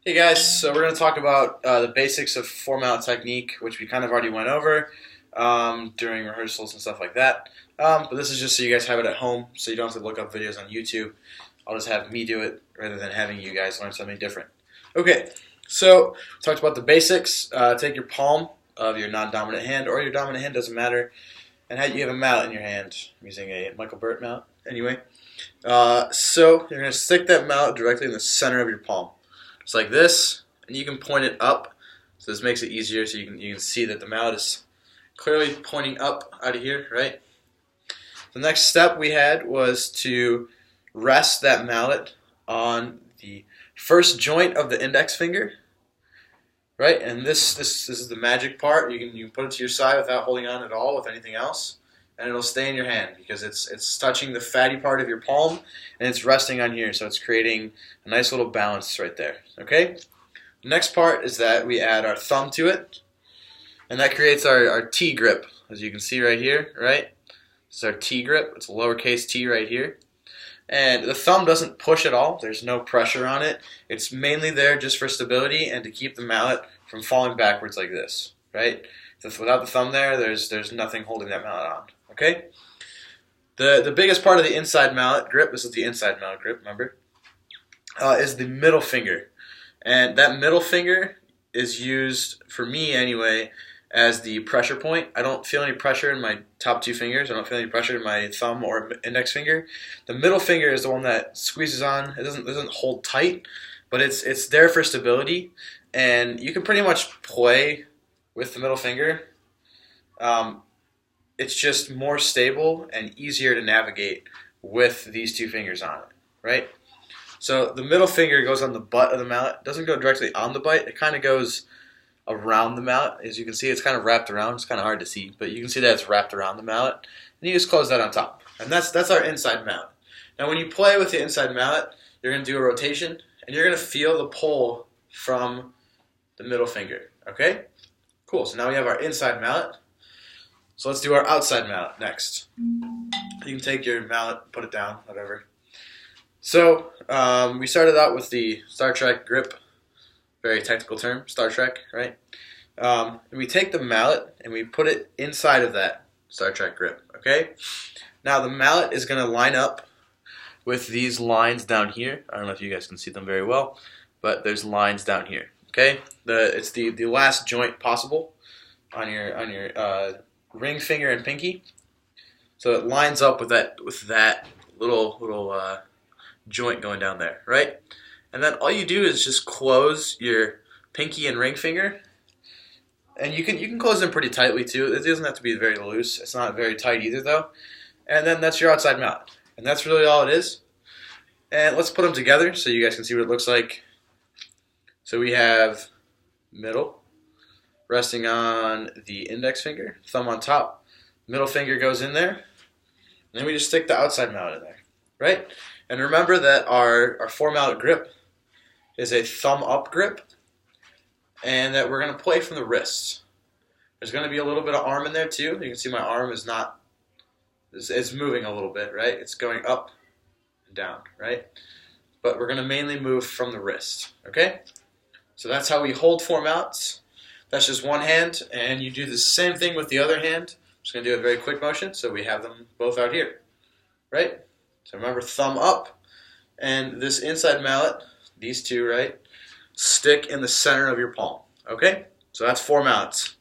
Hey guys, so we're going to talk about the basics of formalin technique, which we kind of already went over during rehearsals and stuff like that. But this is just so you guys have it at home, so you don't have to look up videos on YouTube. I'll just have me do it rather than having you guys learn something different. Okay, so we talked about the basics. Take your palm of your non-dominant hand, or your dominant hand, doesn't matter, and you have a mallet in your hand. I'm using a Michael Burt mallet. Anyway, so you're going to stick that mallet directly in the center of your palm. Just like this, and you can point it up, so this makes it easier so you can see that the mallet is clearly pointing up out of here, right? The next step we had was to rest that mallet on the first joint of the index finger, right? And this is the magic part. You can put it to your side without holding on at all with anything else, and it'll stay in your hand because it's touching the fatty part of your palm and it's resting on here, so it's creating a nice little balance right there. Okay? The next part is that we add our thumb to it, and that creates our T grip, as you can see right here, right? This is our T grip. It's a lowercase t right here. And the thumb doesn't push at all. There's no pressure on it. It's mainly there just for stability and to keep the mallet from falling backwards like this, right? Without the thumb there, there's nothing holding that mallet on. Okay? The biggest part of the inside mallet grip, this is the inside mallet grip, remember, is the middle finger. And that middle finger is used, for me anyway, as the pressure point. I don't feel any pressure in my top two fingers. I don't feel any pressure in my thumb or index finger. The middle finger is the one that squeezes on. It doesn't hold tight, but it's there for stability. And you can pretty much play with the middle finger. It's just more stable and easier to navigate with these two fingers on it, right? So the middle finger goes on the butt of the mallet. It doesn't go directly on the butt. It kind of goes around the mallet. As you can see, it's kind of wrapped around. It's kind of hard to see, but you can see that it's wrapped around the mallet. And you just close that on top. And that's our inside mallet. Now when you play with the inside mallet, you're going to do a rotation, and you're going to feel the pull from the middle finger, okay? Cool, so now we have our inside mallet. So let's do our outside mallet next. You can take your mallet, put it down, whatever. So we started out with the Star Trek grip, very technical term, Star Trek, right? And we take the mallet and we put it inside of that Star Trek grip, okay? Now the mallet is going to line up with these lines down here. I don't know if you guys can see them very well, but there's lines down here, okay? It's the last joint possible on your ring finger and pinky, so it lines up with that little joint going down there, right? And then all you do is just close your pinky and ring finger, and you can close them pretty tightly too. It doesn't have to be very loose. It's not very tight either though. And then that's your outside mallet, and that's really all it is. And let's put them together so you guys can see what it looks like. So we have middle, resting on the index finger, thumb on top, middle finger goes in there, and then we just stick the outside mallet in there, right? And remember that our four mallet grip is a thumb up grip, and that we're going to play from the wrists. There's going to be a little bit of arm in there too. You can see my arm is it's moving a little bit, right? It's going up and down, right? But we're going to mainly move from the wrist, okay? So that's how we hold four mallets. That's just one hand, and you do the same thing with the other hand. I'm just going to do a very quick motion, so we have them both out here, right? So remember, thumb up, and this inside mallet, these two, right, stick in the center of your palm, okay? So that's four mallets.